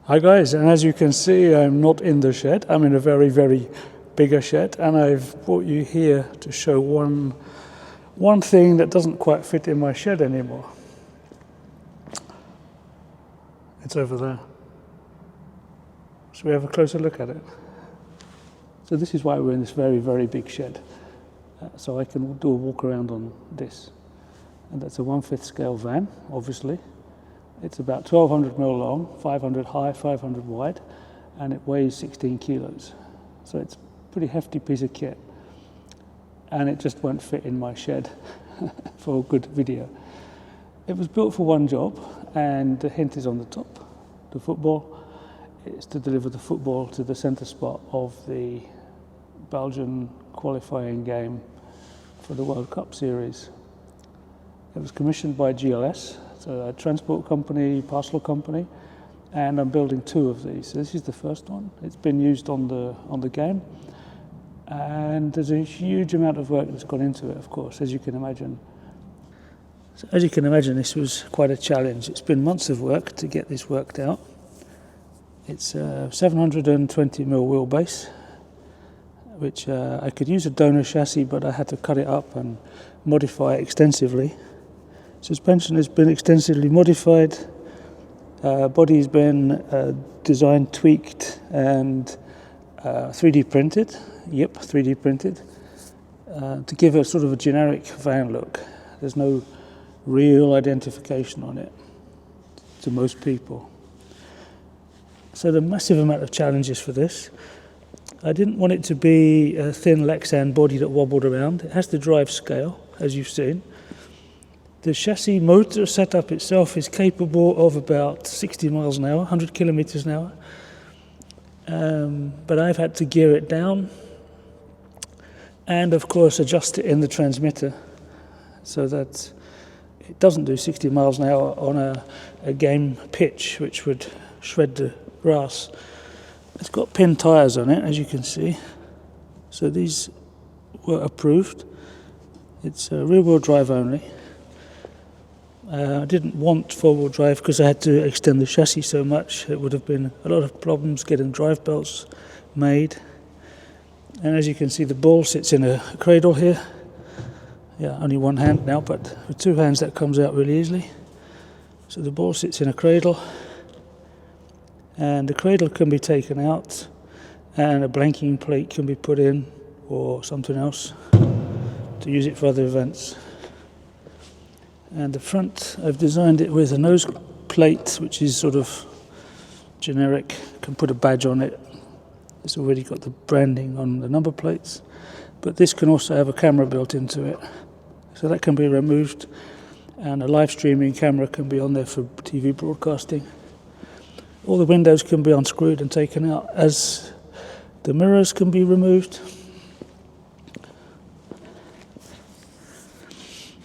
Hi guys, and as you can see, I'm not in the shed. I'm in a very, very bigger shed, and I've brought you here to show one thing that doesn't quite fit in my shed anymore. It's over there. Shall we have a closer look at it? So this is why we're in this very, very big shed. So I can do a walk around on this. And that's a 1/5 scale van, obviously. It's about 1200 mil long, 500 high, 500 wide, and it weighs 16 kilos. So it's a pretty hefty piece of kit. And it just won't fit in my shed for a good video. It was built for one job, and the hint is on the top. The football. It's to deliver the football to the centre spot of the Belgian qualifying game for the World Cup series. It was commissioned by GLS, so a transport company, parcel company, and I'm building two of these. So this is the first one. It's been used on the game, and there's a huge amount of work that's gone into it, of course, as you can imagine. So as you can imagine, this was quite a challenge. It's been months of work to get this worked out. It's a 720 mil wheelbase, which I could use a donor chassis, but I had to cut it up and modify it extensively. Suspension has been extensively modified, body's been designed, tweaked, and 3D printed. Yep, 3D printed, to give a sort of a generic van look. There's no real identification on it to most people. So the massive amount of challenges for this. I didn't want it to be a thin Lexan body that wobbled around. It has to drive scale, as you've seen. The chassis motor setup itself is capable of about 60 miles an hour, 100 kilometers an hour. But I've had to gear it down and, of course, adjust it in the transmitter so that it doesn't do 60 miles an hour on a game pitch, which would shred the grass. It's got pin tyres on it, as you can see. So these were approved. It's rear-wheel drive only. I didn't want four-wheel drive because I had to extend the chassis so much. It would have been a lot of problems getting drive belts made. And as you can see, the ball sits in a cradle here. Yeah, only one hand now, but with two hands that comes out really easily. So the ball sits in a cradle, and the cradle can be taken out, and a blanking plate can be put in, or something else, to use it for other events. And the front, I've designed it with a nose plate, which is sort of generic. You can put a badge on it. It's already got the branding on the number plates. But this can also have a camera built into it. So that can be removed. And a live streaming camera can be on there for TV broadcasting. All the windows can be unscrewed and taken out, as the mirrors can be removed.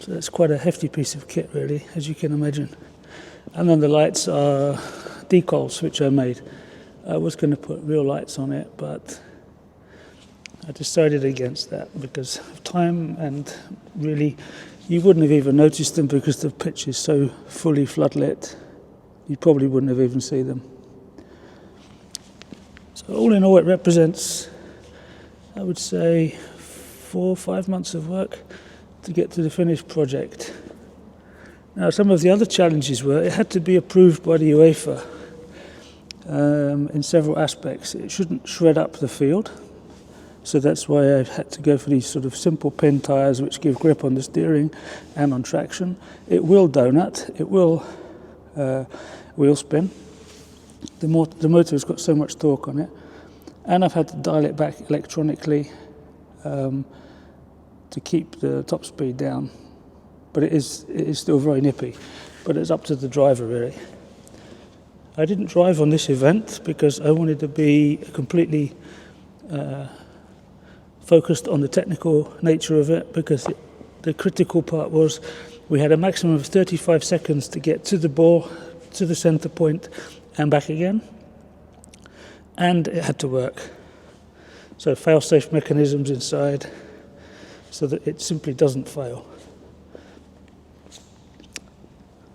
So it's quite a hefty piece of kit, really, as you can imagine. And then the lights are decals, which I made. I was going to put real lights on it, but I decided against that because of time, and really you wouldn't have even noticed them because the pitch is so fully floodlit. You probably wouldn't have even seen them. So all in all, it represents, I would say, 4 or 5 months of work to get to the finished project. Now, some of the other challenges were it had to be approved by the UEFA in several aspects. It shouldn't shred up the field, so that's why I've had to go for these sort of simple pin tyres which give grip on the steering and on traction. It will donut, it will wheel spin. The motor has got so much torque on it, and I've had to dial it back electronically to keep the top speed down, but it is still very nippy, but it's up to the driver really. I didn't drive on this event because I wanted to be completely focused on the technical nature of it, because the critical part was we had a maximum of 35 seconds to get to the ball, to the centre point and back again, and it had to work. So failsafe mechanisms inside, so that it simply doesn't fail.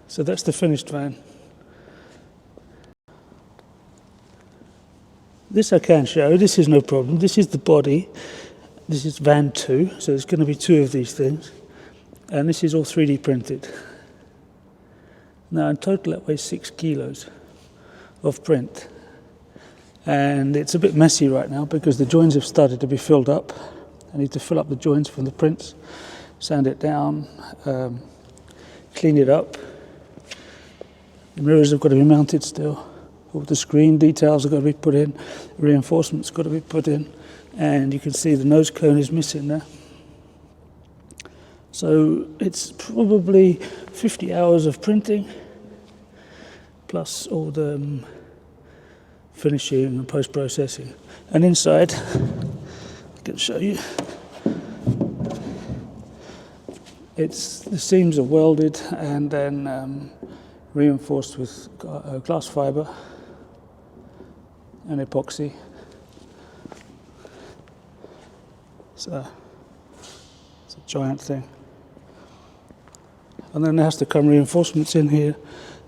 So that's the finished van. This I can show, this is no problem. This is the body, this is van 2, so there's going to be 2 of these things. And this is all 3D printed. Now in total that weighs 6 kilos of print. And it's a bit messy right now because the joints have started to be filled up. I need to fill up the joints from the prints, sand it down, clean it up. The mirrors have got to be mounted still. All the screen details have got to be put in, reinforcements got to be put in, and you can see the nose cone is missing there. So it's probably 50 hours of printing, plus all the finishing and post-processing. And inside, I can show you, the seams are welded and then reinforced with glass fibre and epoxy. So it's a giant thing. And then there has to come reinforcements in here.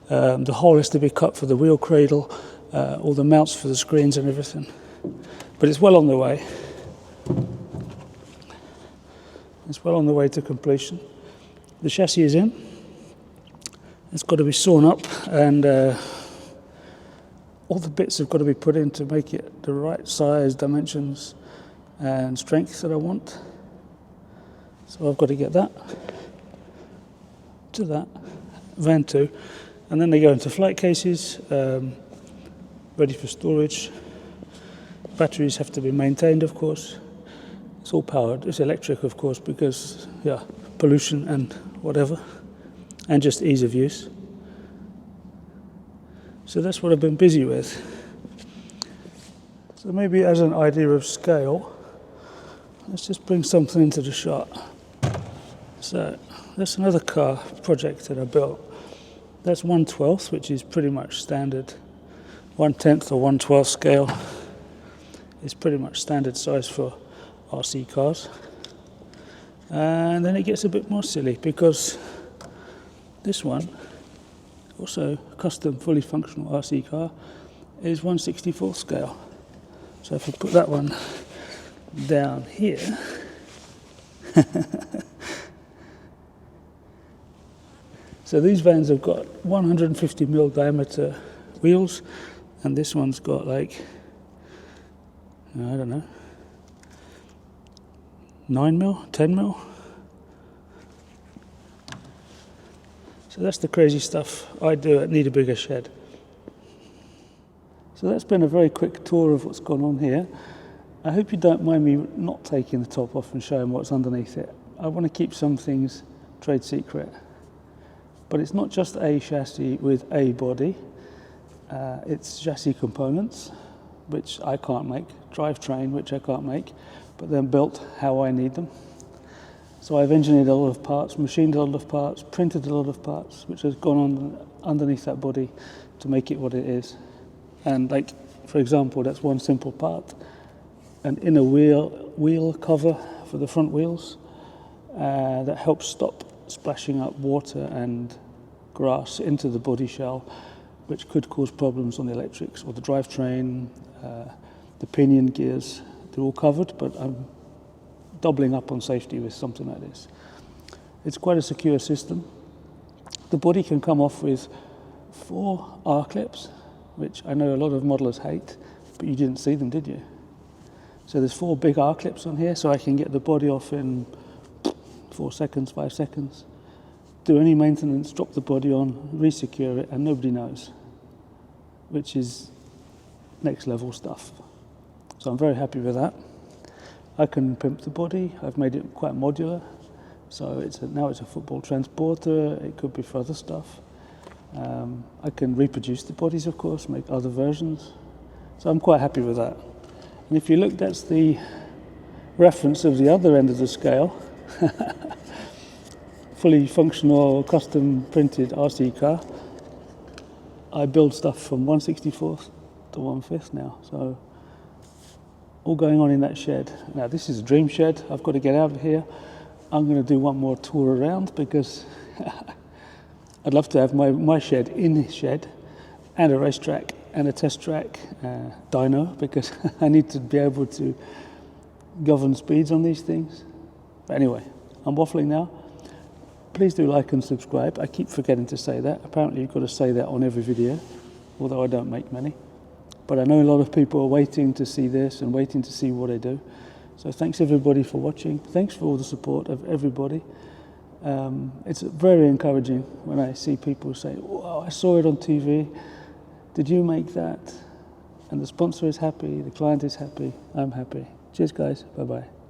The hole has to be cut for the wheel cradle, all the mounts for the screens and everything. But it's well on the way. It's well on the way to completion. The chassis is in. It's got to be sawn up, and all the bits have got to be put in to make it the right size, dimensions and strength that I want. So I've got to get that to that, van 2, and then they go into flight cases, ready for storage. Batteries have to be maintained, of course. It's all powered, it's electric, of course, because pollution and whatever, and just ease of use. So that's what I've been busy with. So maybe as an idea of scale, let's just bring something into the shot. So that's another car project that I built. That's 1/12, which is pretty much standard. 1/10 or 1/12 scale is pretty much standard size for RC cars. And then it gets a bit more silly because this one, also a custom fully functional RC car, is 1/64 scale. So if I put that one down here, so these vans have got 150mm diameter wheels, and this one's got like, I don't know, 9mm, 10mm. So that's the crazy stuff I do at Need a Bigger Shed. So that's been a very quick tour of what's gone on here. I hope you don't mind me not taking the top off and showing what's underneath it. I want to keep some things trade secret. But it's not just a chassis with a body. It's chassis components, which I can't make, drivetrain, which I can't make, but they're built how I need them. So I've engineered a lot of parts, machined a lot of parts, printed a lot of parts, which has gone on underneath that body to make it what it is. And like, for example, that's one simple part, an inner wheel cover for the front wheels that helps stop splashing up water and grass into the body shell, which could cause problems on the electrics or the drivetrain, the pinion gears. They're all covered, but I'm doubling up on safety with something like this. It's quite a secure system. The body can come off with 4 R-clips, which I know a lot of modelers hate, but you didn't see them, did you? So there's 4 big R-clips on here, so I can get the body off in 4 seconds, 5 seconds, do any maintenance, drop the body on, re-secure it, and nobody knows, which is next level stuff. So I'm very happy with that. I can pimp the body. I've made it quite modular, so now it's a football transporter. It could be for other stuff. I can reproduce the bodies, of course, make other versions. So I'm quite happy with that. And if you look, that's the reference of the other end of the scale. Fully functional, custom printed RC car. I build stuff from 1/64 to 1/5 now, so all going on in that shed. Now this is a dream shed. I've got to get out of here. I'm going to do one more tour around because I'd love to have my shed in his shed and a racetrack and a test track dyno, because I need to be able to govern speeds on these things. But anyway, I'm waffling now. Please do like and subscribe. I keep forgetting to say that. Apparently you've got to say that on every video, although I don't make many. But I know a lot of people are waiting to see this and waiting to see what I do. So thanks everybody for watching. Thanks for all the support of everybody. It's very encouraging when I see people say, wow, I saw it on TV. Did you make that? And the sponsor is happy, the client is happy, I'm happy. Cheers guys, bye-bye.